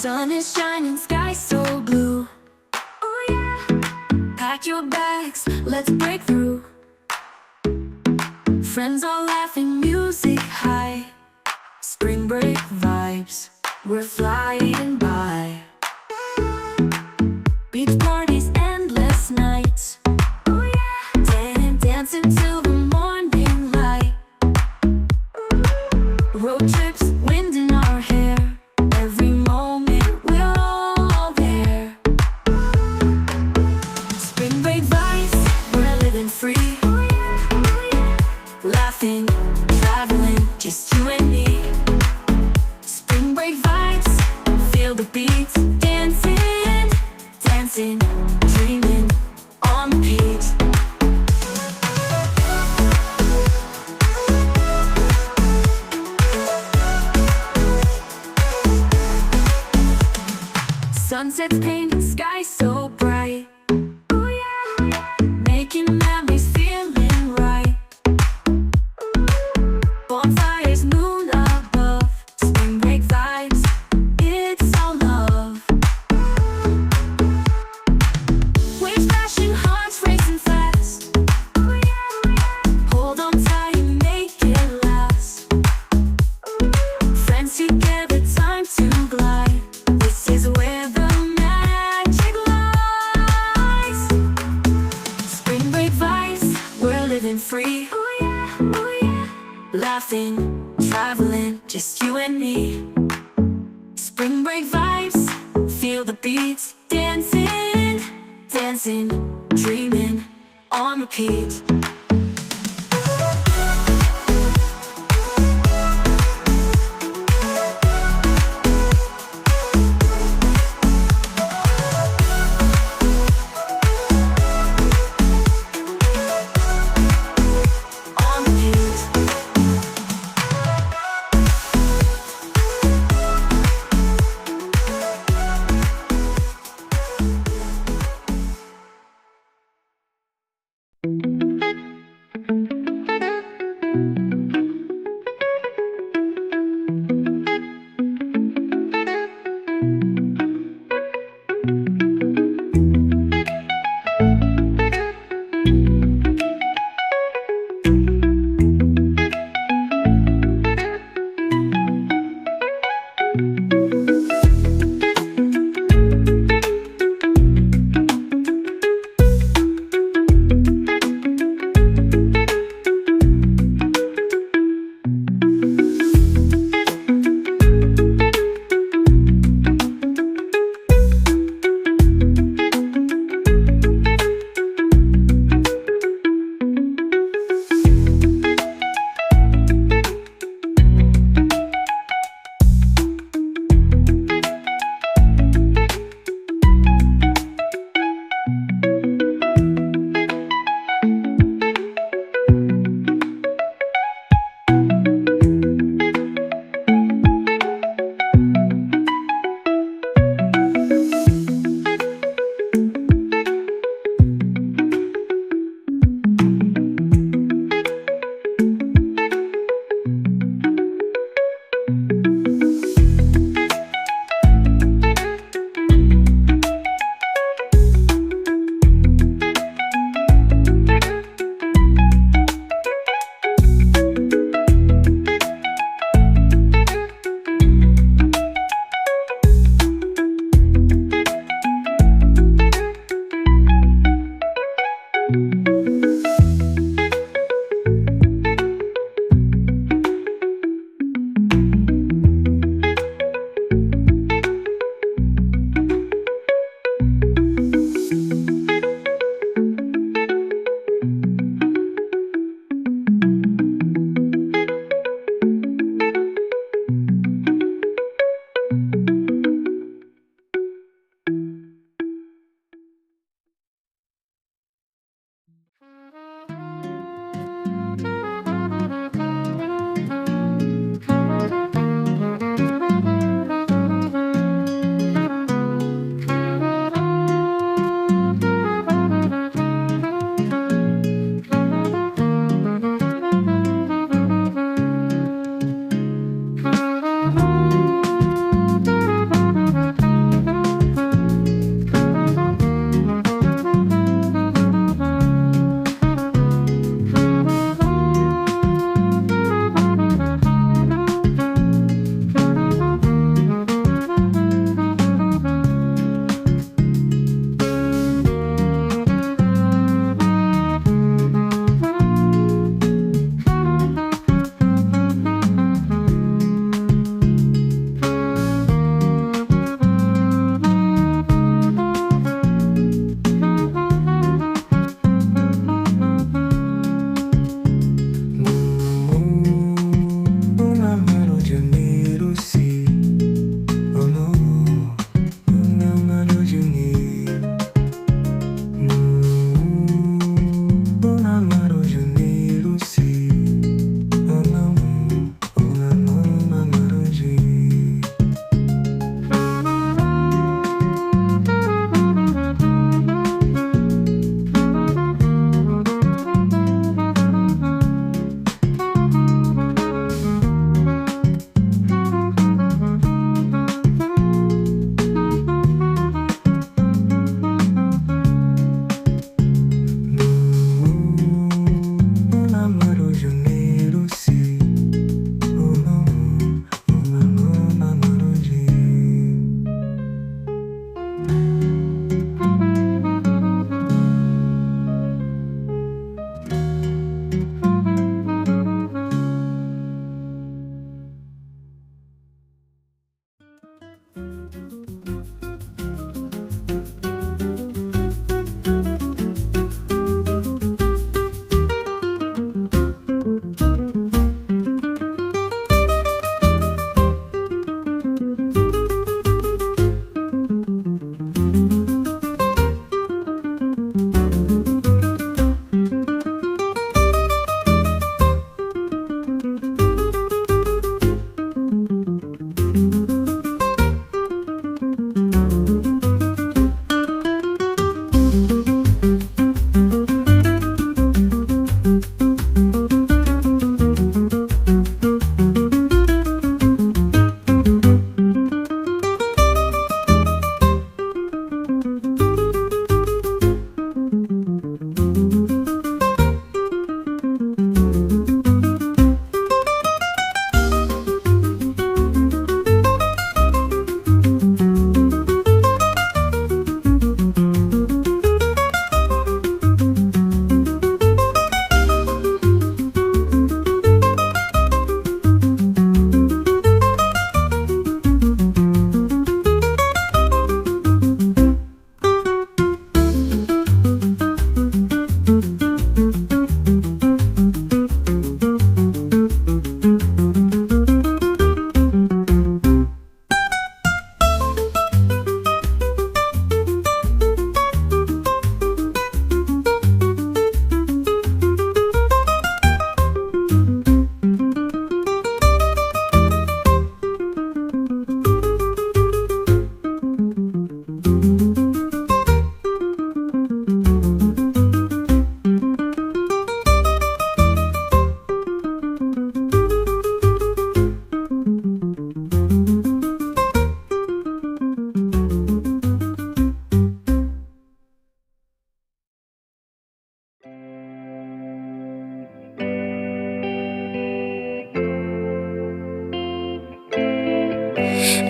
Sun is shining, sky so blue. Oh yeah. Pack your bags, let's break through. Friends are laughing, music high. Spring break vibes, we're flying by. Beach parties, endless nights. Oh yeah. Dancing till the morning light. Road trips, wind in our hair. Every moment we're all there. Spring break vibes, we're living free. Oh yeah, oh yeah. Laughing, traveling, just you and me. Spring break vibes, feel the beats. Dancing, dancing, dreaming on repeat. Sunsets painting sky so bright. Oh yeah, making memories, feeling right. Bonfires, moon above. Spring break vibes, it's all love. Waves crashing, hearts racing fast. Oh yeah, hold on tight and make it last. Friends together, time to glide. This is where the magic lies. Spring break vibes, we're living free. Oh yeah, oh yeah. Laughing, traveling, just you and me. Spring break vibes, feel the beats. Dancing, dancing, dreaming on repeat. On repeat.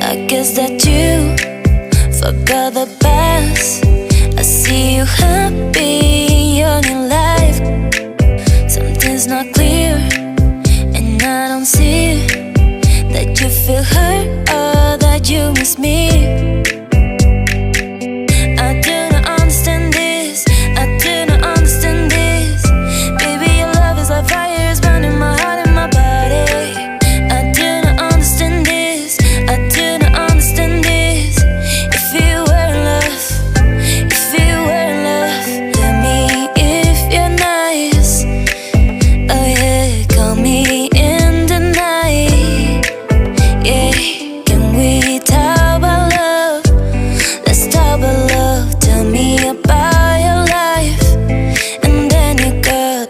I guess that you forgot the past. I see you happy on your life. Something's not clear, and I don't see that you feel hurt or that you miss me. I do not understand this, I do not understand this. Baby, your love is like fire, it's burning my heart and my body. I do not understand this, I do not understand this. If you were in love, if you were in love, tell me if you're nice. Oh yeah, call me in the night. Yeah, can we talk about love? Let's talk about love. Tell me about your life, and then you got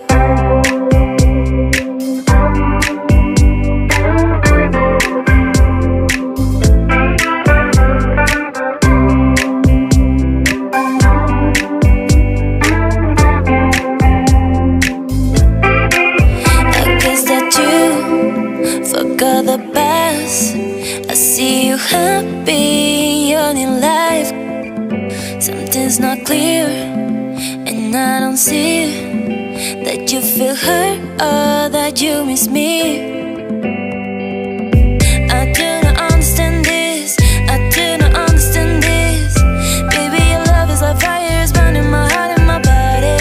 I guess that you forgot the past. I see you happy on your life. Something's not clear, and I don't see that you feel hurt or that you miss me. I do not understand this, I do not understand this. Baby, your love is like fire, it's burning my heart and my body.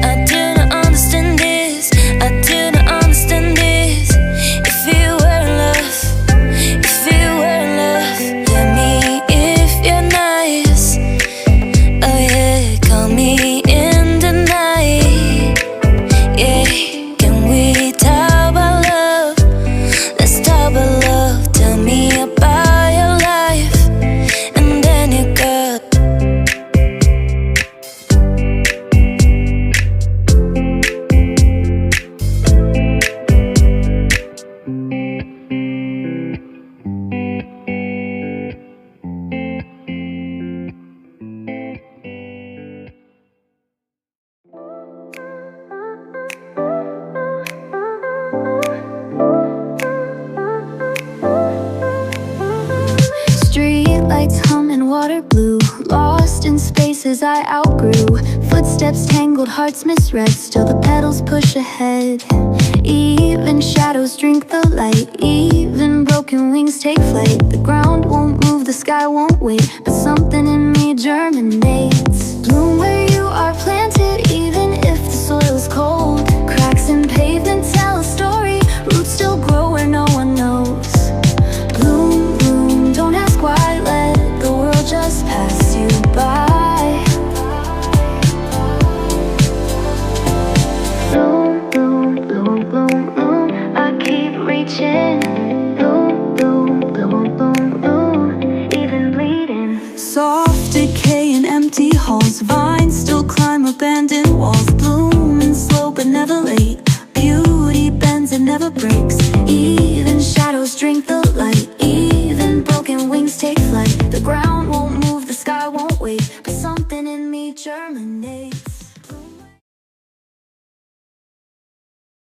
I do not understand this, I do not understand this. If you were in love, if you were in love, tell me if you're nice. Oh yeah, call me in the night. Yeah, can we talk about love? Let's talk about love. Tell me about your life, and then you got street lights humming water blue, lost in spaces I outgrew. Footsteps tangled, hearts misread, still the pedals push ahead. Even shadows drink the light, even broken wings take flight. The ground won't move, the sky won't wait, but something in me germinates. Bloom where you are planted, even if the soil's cold. Cracks in pavement tell a story, roots still grow where no one knows. Bloom, bloom, don't ask why, let the world just pass you by. Bloom, bloom, bloom, bloom, bloom, I keep reaching. Bloom, bloom, bloom, bloom, bloom, even bleeding. Soft decay in empty halls, vines still climb abandoned walls. Bloom slow but never late, beauty bends and never breaks. Even shadows drink the light, even broken wings take flight. The ground won't move, the sky won't wait, but something in me germinates.